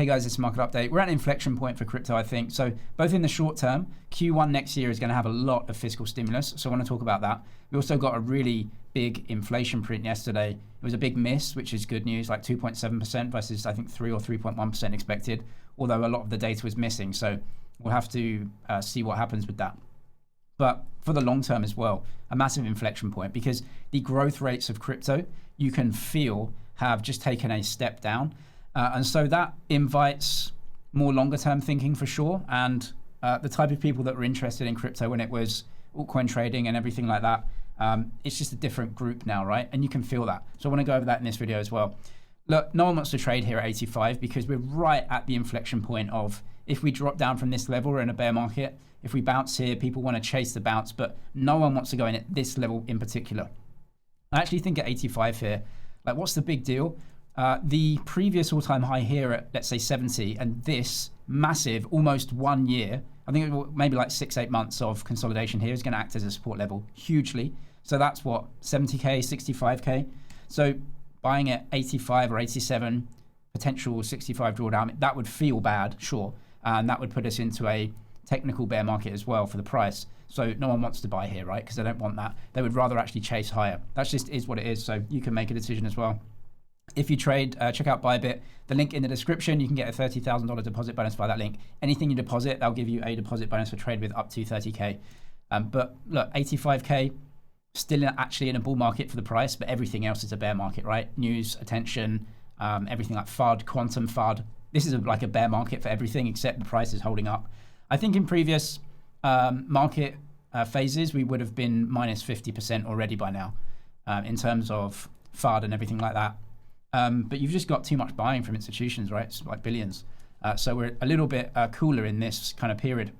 Hey guys, this is Market Update. We're at an inflection point for crypto, I think. So both in the short term, Q1 next year is going to have a lot of fiscal stimulus. So I want to talk about that. We also got a really big inflation print yesterday. It was a big miss, which is good news, like 2.7% versus I think 3 or 3.1% expected, although a lot of the data was missing. So we'll have to see what happens with that. But for the long term as well, a massive inflection point, because the growth rates of crypto, you can feel, have just taken a step down. And so that invites more longer term thinking for sure. And the type of people that were interested in crypto when it was altcoin trading and everything like that, it's just a different group now, right? And you can feel that. So I want to go over that in this video as well. Look, no one wants to trade here at 85 because we're right at the inflection point of, if we drop down from this level, we're in a bear market. If we bounce here, people want to chase the bounce, but no one wants to go in at this level in particular. I actually think at 85 here, like, what's the big deal? The previous all-time high here at, let's say, 70, and this massive, almost 1 year, I think maybe like 6-8 months of consolidation here is going to act as a support level hugely. So that's what, 70K, 65K. So buying at 85 or 87, potential 65 drawdown, that would feel bad, sure. And that would put us into a technical bear market as well for the price. So no one wants to buy here, right? Because they don't want that. They would rather actually chase higher. That just is what it is. So you can make a decision as well. If you trade, check out Bybit. The link in the description, you can get a $30,000 deposit bonus via that link. Anything you deposit, they'll give you a deposit bonus for trade with up to 30K. But look, 85K, still actually in a bull market for the price, but everything else is a bear market, right? News, attention, everything like FUD, quantum FUD. This is like a bear market for everything except the price is holding up. I think in previous market phases, we would have been minus 50% already by now in terms of FUD and everything like that. But you've just got too much buying from institutions, right? It's like billions. So we're a little bit cooler in this kind of period.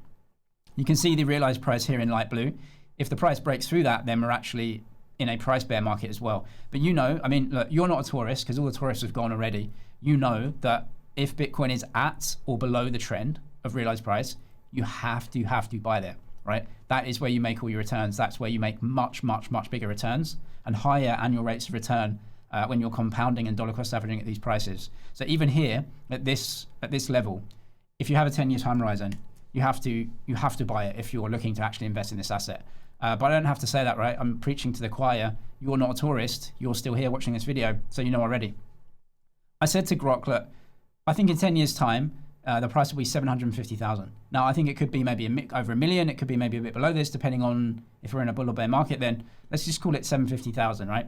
You can see the realized price here in light blue. If the price breaks through that, then we're actually in a price bear market as well. But you know, I mean, look, you're not a tourist because all the tourists have gone already. You know that if Bitcoin is at or below the trend of realized price, you have to buy there, right? That is where you make all your returns. That's where you make much, much, much bigger returns and higher annual rates of return when you're compounding and dollar cost averaging at these prices. So even here at this level, if you have a 10-year time horizon, you have to buy it if you're looking to actually invest in this asset. But I don't have to say that, right? I'm preaching to the choir. You're not a tourist. You're still here watching this video, so you know already. I said to Grok, look, I think in 10 years' time, the price will be 750,000. Now, I think it could be maybe over $1 million. It could be maybe a bit below this, depending on if we're in a bull or bear market. Then let's just call it 750,000, right?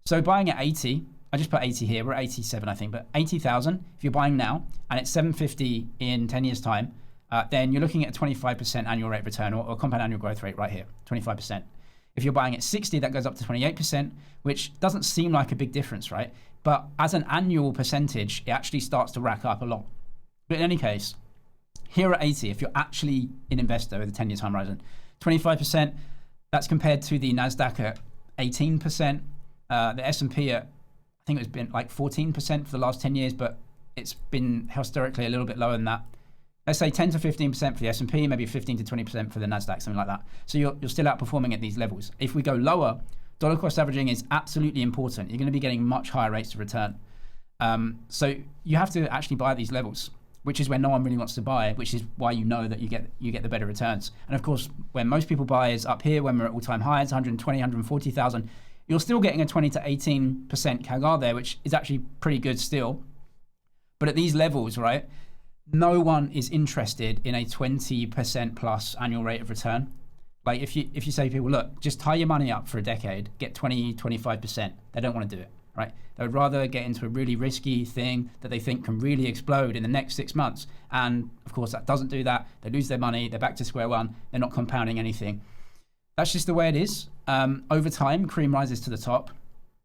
So buying at 80, I just put 80 here. We're at 87, I think, but 80,000. If you're buying now and it's 750 in 10 years' time, then you're looking at a 25% annual rate of return or compound annual growth rate right here, 25%. If you're buying at 60, that goes up to 28%, which doesn't seem like a big difference, right? But as an annual percentage, it actually starts to rack up a lot. But in any case, here at 80, if you're actually an investor with a 10-year time horizon, 25%, that's compared to the NASDAQ at 18%, the S&P at, I think it's been like 14% for the last 10 years, but it's been historically a little bit lower than that. Let's say 10 to 15% for the S&P, maybe 15 to 20% for the NASDAQ, something like that. So you're still outperforming at these levels. If we go lower, dollar cost averaging is absolutely important. You're going to be getting much higher rates of return. So you have to actually buy at these levels, which is where no one really wants to buy, which is why you know that you get the better returns. And of course, when most people buy is up here, when we're at all-time highs, 120, 140,000, you're still getting a 20 to 18% CAGR there, which is actually pretty good still. But at these levels, right, no one is interested in a 20% plus annual rate of return. Like if you say to people, look, just tie your money up for a decade, get 20, 25%, they don't want to do it, right? They would rather get into a really risky thing that they think can really explode in the next 6 months. And of course, that doesn't do that. They lose their money. They're back to square one. They're not compounding anything. That's just the way it is. Over time, cream rises to the top.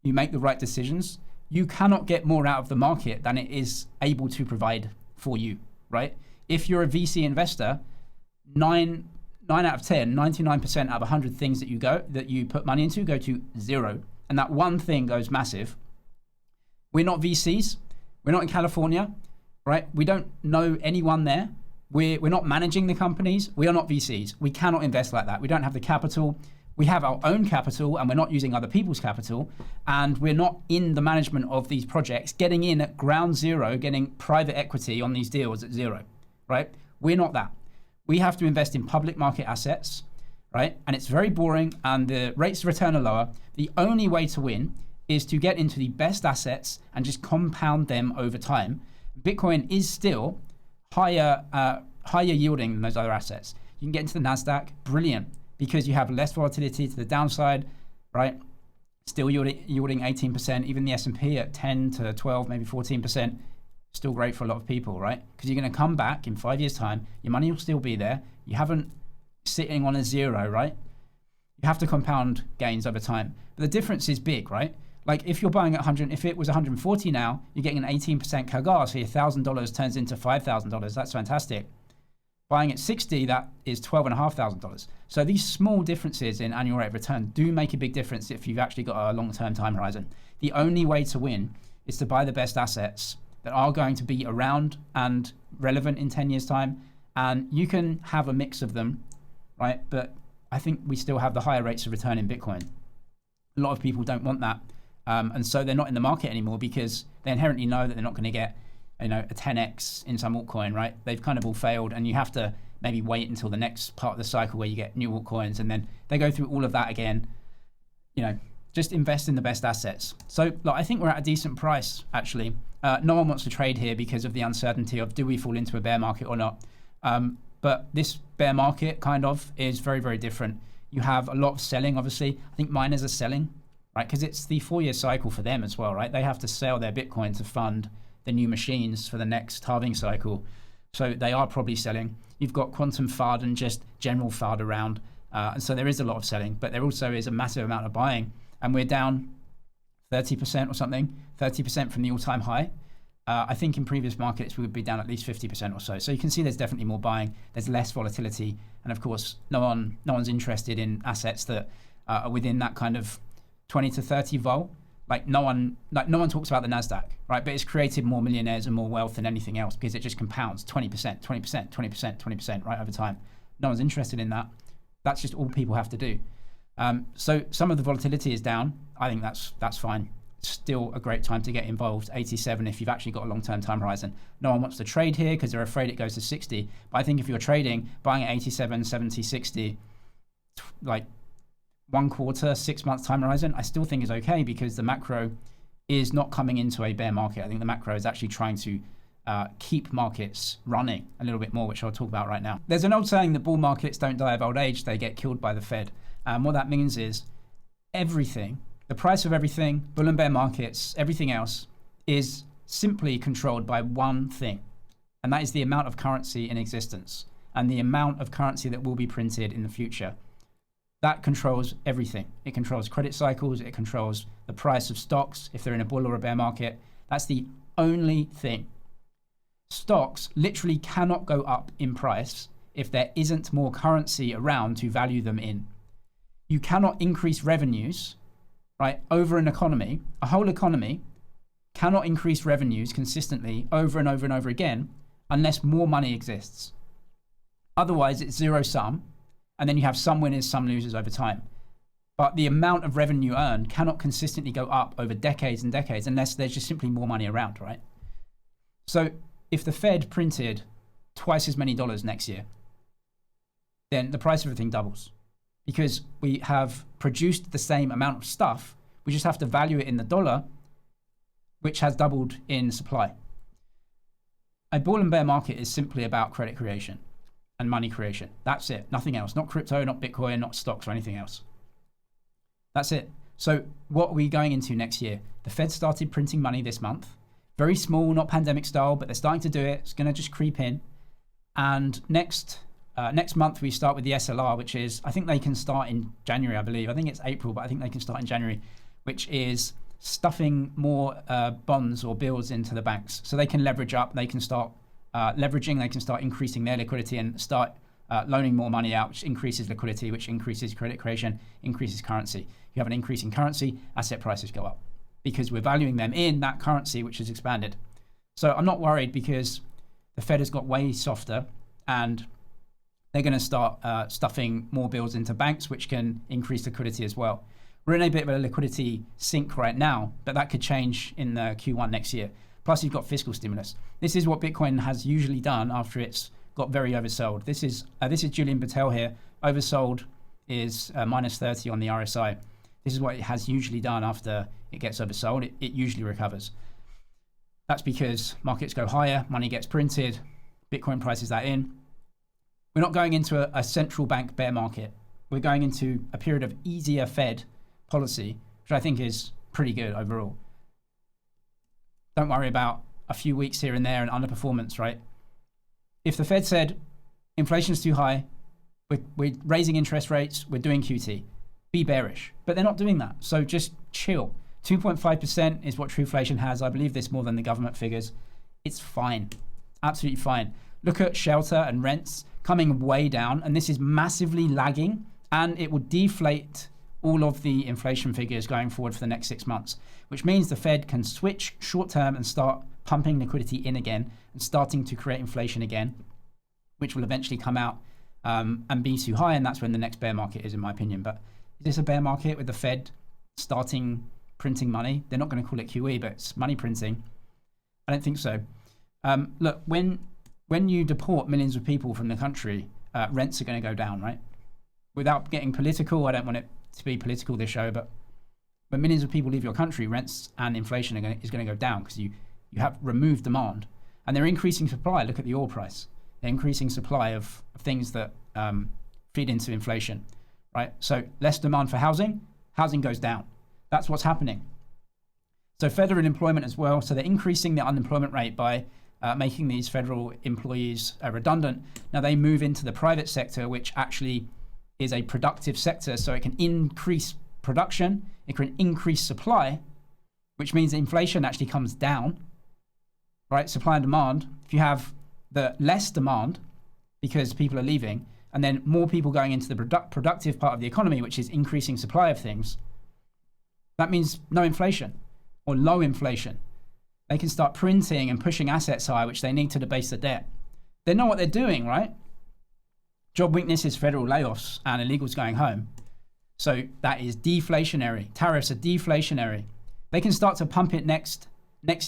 You make the right decisions. You cannot get more out of the market than it is able to provide for you, right? If you're a VC investor, 9 out of 10, 99% out of 100 things that you put money into go to zero. And that one thing goes massive. We're not VCs. We're not in California, right? We don't know anyone there. We're not managing the companies. We are not VCs. We cannot invest like that. We don't have the capital. We have our own capital and we're not using other people's capital, and we're not in the management of these projects, getting in at ground zero, getting private equity on these deals at zero, right? We're not that. We have to invest in public market assets, right? And it's very boring and the rates of return are lower. The only way to win is to get into the best assets and just compound them over time. Bitcoin is still higher yielding than those other assets. You can get into the NASDAQ, brilliant, because you have less volatility to the downside, right? Still yielding 18%, even the S&P at 10 to 12, maybe 14%, still great for a lot of people, right? Because you're going to come back in 5 years' time, your money will still be there. You haven't sitting on a zero, right? You have to compound gains over time. But the difference is big, right? Like if you're buying at 100, if it was 140 now, you're getting an 18% CAGR, so your $1,000 turns into $5,000. That's fantastic. Buying at 60, that is $12,500. So these small differences in annual rate of return do make a big difference if you've actually got a long-term time horizon. The only way to win is to buy the best assets that are going to be around and relevant in 10 years' time. And you can have a mix of them, right? But I think we still have the higher rates of return in Bitcoin. A lot of people don't want that. And so they're not in the market anymore because they inherently know that they're not going to get a 10x in some altcoin, right? They've kind of all failed, and you have to maybe wait until the next part of the cycle where you get new altcoins, and then they go through all of that again. Just invest in the best assets. So I think we're at a decent price, actually. No one wants to trade here because of the uncertainty of do we fall into a bear market or not. But this bear market kind of is very, very different. You have a lot of selling, obviously. I think miners are selling, right? Because it's the 4-year cycle for them as well, right? They have to sell their Bitcoin to fund the new machines for the next halving cycle. So they are probably selling. You've got quantum FUD and just general FUD around. And so there is a lot of selling, but there also is a massive amount of buying. And we're down 30% or something, 30% from the all-time high. I think in previous markets, we would be down at least 50% or so. So you can see there's definitely more buying. There's less volatility. And of course, no one's interested in assets that are within that kind of 20 to 30 vol. No one talks about the NASDAQ, right? But it's created more millionaires and more wealth than anything else because it just compounds 20%, 20%, 20%, 20%, right, over time. No one's interested in that. That's just all people have to do. So some of the volatility is down. I think that's fine. It's still a great time to get involved. 87 if you've actually got a long-term time horizon. No one wants to trade here because they're afraid it goes to 60. But I think if you're trading, buying at 87, 70, 60, 1 quarter, 6 months time horizon, I still think is okay because the macro is not coming into a bear market. I think the macro is actually trying to keep markets running a little bit more, which I'll talk about right now. There's an old saying that bull markets don't die of old age, they get killed by the Fed. And what that means is everything, the price of everything, bull and bear markets, everything else is simply controlled by one thing. And that is the amount of currency in existence and the amount of currency that will be printed in the future. That controls everything. It controls credit cycles. It controls the price of stocks if they're in a bull or a bear market. That's the only thing. Stocks literally cannot go up in price if there isn't more currency around to value them in. You cannot increase revenues, right, over an economy. A whole economy cannot increase revenues consistently over and over and over again unless more money exists. Otherwise, it's zero sum. And then you have some winners, some losers over time. But the amount of revenue earned cannot consistently go up over decades and decades unless there's just simply more money around, right? So if the Fed printed twice as many dollars next year, then the price of everything doubles because we have produced the same amount of stuff. We just have to value it in the dollar, which has doubled in supply. A bull and bear market is simply about credit creation and money creation. That's it. Nothing else. Not crypto, not Bitcoin, not stocks or anything else. That's it. So what are we going into next year? The Fed started printing money this month. Very small, not pandemic style, but they're starting to do it. It's going to just creep in. And next month we start with the SLR, which is, I think they can start in January, I believe. I think it's April, but I think they can start in January, which is stuffing more bonds or bills into the banks. So they can leverage up, they can start leveraging, they can start increasing their liquidity and start loaning more money out, which increases liquidity, which increases credit creation, increases currency. You have an increase in currency, asset prices go up because we're valuing them in that currency, which has expanded. So I'm not worried because the Fed has got way softer and they're going to start stuffing more bills into banks, which can increase liquidity as well. We're in a bit of a liquidity sink right now, but that could change in the Q1 next year. Plus, you've got fiscal stimulus. This is what Bitcoin has usually done after it's got very oversold. This is Julian Patel here. Oversold is minus 30 on the RSI. This is what it has usually done after it gets oversold. It usually recovers. That's because markets go higher, money gets printed, Bitcoin prices that in. We're not going into a central bank bear market. We're going into a period of easier Fed policy, which I think is pretty good overall. Don't worry about a few weeks here and there and underperformance, right? If the Fed said inflation's too high, we're raising interest rates, we're doing QT, be bearish. But they're not doing that, so just chill. 2.5% is what Trueflation has. I believe this more than the government figures. It's fine, absolutely fine. Look at shelter and rents coming way down, and this is massively lagging, and it will deflate all of the inflation figures going forward for the next 6 months, which means the Fed can switch short term and start pumping liquidity in again and starting to create inflation again, which will eventually come out and be too high, and that's when the next bear market is, in my opinion. But is this a bear market with the Fed starting printing money? They're not going to call it QE, but it's money printing. I don't think so. Look, when you deport millions of people from the country, rents are going to go down, right? Without getting political, I don't want it to be political, this show, but when millions of people leave your country, rents and inflation is going to go down because you have removed demand, and they're increasing supply. Look at the oil price. They're increasing supply of things that feed into inflation, right? So less demand for housing goes down. That's what's happening. So federal employment as well. So they're increasing the unemployment rate by making these federal employees redundant. Now they move into the private sector, which actually is a productive sector. So it can increase production, it can increase supply, which means inflation actually comes down, right? Supply and demand. If you have the less demand because people are leaving, and then more people going into the productive part of the economy, which is increasing supply of things, that means no inflation or low inflation. They can start printing and pushing assets high, which they need to debase the debt. They know what they're doing, right? Job weakness is federal layoffs and illegals going home. So that is deflationary. Tariffs are deflationary. They can start to pump it next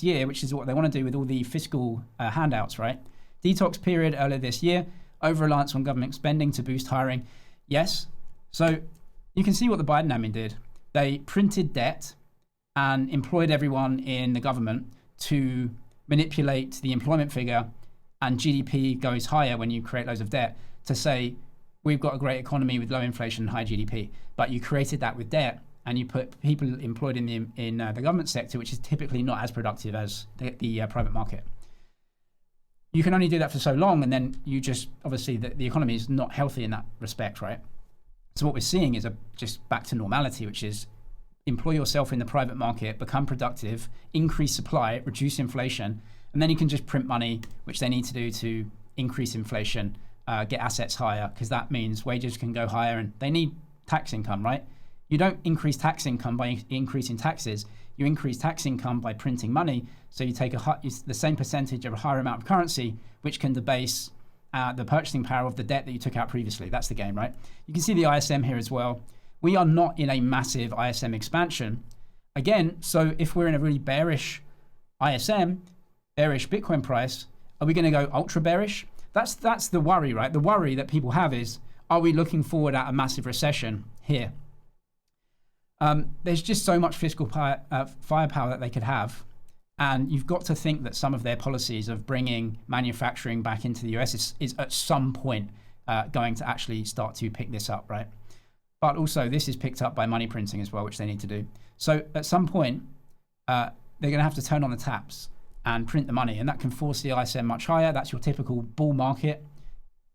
year, which is what they want to do with all the fiscal handouts, right? Detox period earlier this year, over-reliance on government spending to boost hiring. Yes. So you can see what the Biden admin did. They printed debt and employed everyone in the government to manipulate the employment figure, and GDP goes higher when you create loads of debt, to say we've got a great economy with low inflation and high GDP. But you created that with debt, and you put people employed in the government sector, which is typically not as productive as the private market. You can only do that for so long, and then you just, obviously, the economy is not healthy in that respect, right? So what we're seeing is just back to normality, which is employ yourself in the private market, become productive, increase supply, reduce inflation, and then you can just print money, which they need to do to increase inflation, get assets higher, because that means wages can go higher, and they need tax income, right? You don't increase tax income by increasing taxes. You increase tax income by printing money. So you take the same percentage of a higher amount of currency, which can debase the purchasing power of the debt that you took out previously. That's the game, right? You can see the ISM here as well. We are not in a massive ISM expansion. Again, so if we're in a really bearish ISM, bearish Bitcoin price, are we going to go ultra bearish? That's the worry, right? The worry that people have is, are we looking forward at a massive recession here? There's just so much fiscal firepower that they could have. And you've got to think that some of their policies of bringing manufacturing back into the US is at some point going to actually start to pick this up, right? But also this is picked up by money printing as well, which they need to do. So at some point, they're going to have to turn on the taps and print the money, and that can force the ISM much higher. That's your typical bull market.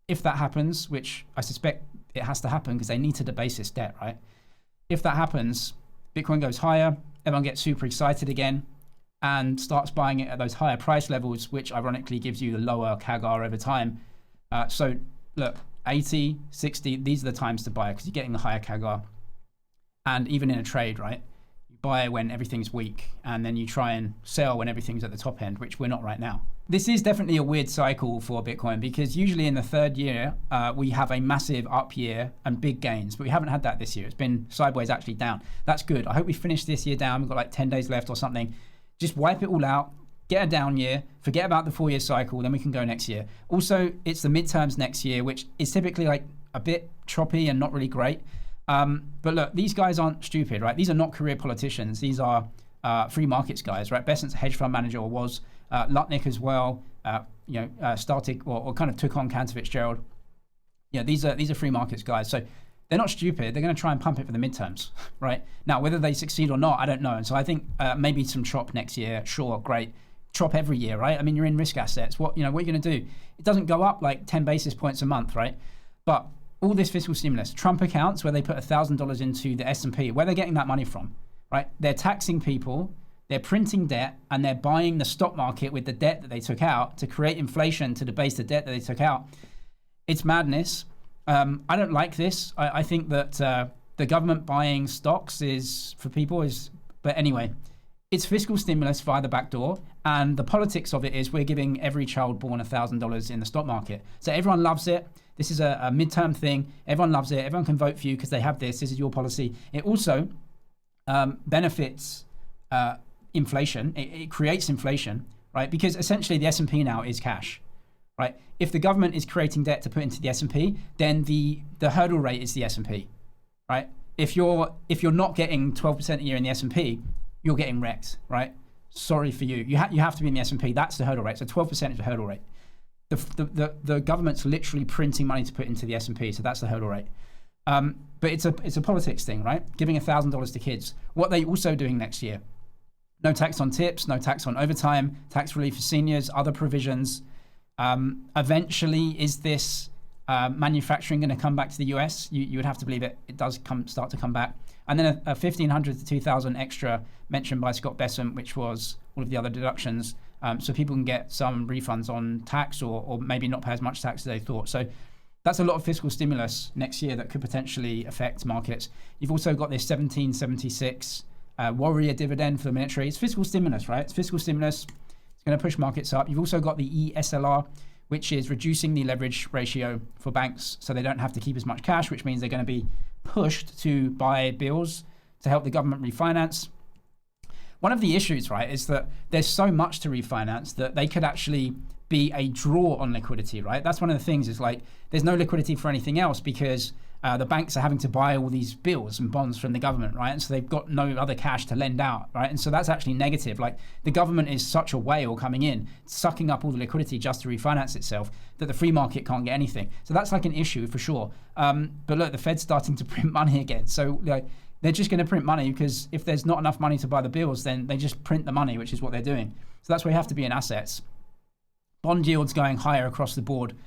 If that happens, which I suspect it has to happen because they need to debase this debt, right? If that happens, Bitcoin goes higher, everyone gets super excited again and starts buying it at those higher price levels, which ironically gives you the lower CAGR over time. So look, 80, 60, these are the times to buy because you're getting the higher CAGR. And even in a trade, right? buy when everything's weak, and then you try and sell when everything's at the top end, which we're not right now. This is definitely a weird cycle for Bitcoin, because usually in the third year, we have a massive up year and big gains, but we haven't had that this year. It's been sideways, actually down. That's good. I hope we finish this year down. We've got like 10 days left or something. Just wipe it all out, get a down year, forget about the 4-year cycle, then we can go next year. Also, it's the midterms next year, which is typically like a bit choppy and not really great. But look, these guys aren't stupid, right? These are not career politicians. These are free markets guys, right? Bessent's a hedge fund manager, or was. Lutnick as well, started or kind of took on Cantor Fitzgerald. These are free markets guys. So they're not stupid. They're going to try and pump it for the midterms, right? Now, whether they succeed or not, I don't know. And so I think maybe some chop next year. Sure, great. Chop every year, right? I mean, you're in risk assets. What are you going to do? It doesn't go up like 10 basis points a month, right? But all this fiscal stimulus, Trump accounts where they put $1,000 into the S&P, where they're getting that money from, right? They're taxing people, they're printing debt, and they're buying the stock market with the debt that they took out to create inflation to debase the debt that they took out. It's madness. I don't like this. I think that the government buying stocks is for people but anyway, it's fiscal stimulus via the back door, and the politics of it is we're giving every child born $1,000 in the stock market. So everyone loves it. This is a midterm thing. Everyone loves it. Everyone can vote for you because they have this. This is your policy. It also benefits inflation. It creates inflation, right? Because essentially the S&P now is cash, right? If the government is creating debt to put into the S&P, then the hurdle rate is the S&P, right? If you're not getting 12% a year in the S&P, you're getting wrecked, right? Sorry for you. You have to be in the S&P. That's the hurdle rate. So 12% is the hurdle rate. The government's literally printing money to put into the S&P, so that's the hurdle rate. But it's a politics thing, right? Giving $1,000 to kids. What are they also doing next year? No tax on tips, no tax on overtime, tax relief for seniors, other provisions. Eventually, is this manufacturing going to come back to the US? You would have to believe it does start to come back. And then a $1,500 to $2,000 extra mentioned by Scott Bessent, which was all of the other deductions, so people can get some refunds on tax or maybe not pay as much tax as they thought. So that's a lot of fiscal stimulus next year that could potentially affect markets. You've also got this 1776 warrior dividend for the military. It's fiscal stimulus, right? It's fiscal stimulus. It's going to push markets up. You've also got the ESLR, which is reducing the leverage ratio for banks so they don't have to keep as much cash, which means they're going to be pushed to buy bills to help the government refinance. One of the issues, right, is that there's so much to refinance that they could actually be a draw on liquidity, right? That's one of the things, is like there's no liquidity for anything else because the banks are having to buy all these bills and bonds from the government, right? And so they've got no other cash to lend out, right? And so that's actually negative. Like the government is such a whale coming in, sucking up all the liquidity just to refinance itself, that the free market can't get anything. So that's like an issue for sure. But look, the Fed's starting to print money again. So like, they're just going to print money because if there's not enough money to buy the bills, then they just print the money, which is what they're doing. So that's where you have to be in assets. Bond yields going higher across the board.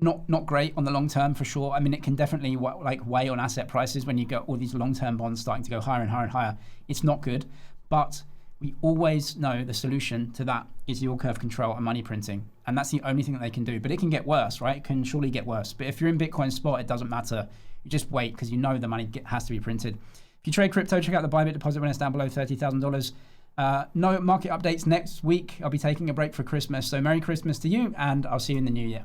Not great on the long term for sure. I mean, it can definitely weigh on asset prices when you get all these long-term bonds starting to go higher and higher and higher. It's not good, but we always know the solution to that is yield curve control and money printing. And that's the only thing that they can do. But it can get worse, right? It can surely get worse. But if you're in Bitcoin spot, it doesn't matter. You just wait because you know the money has to be printed. If you trade crypto, check out the Bybit deposit when it's down below $30,000. No market updates next week. I'll be taking a break for Christmas. So Merry Christmas to you, and I'll see you in the new year.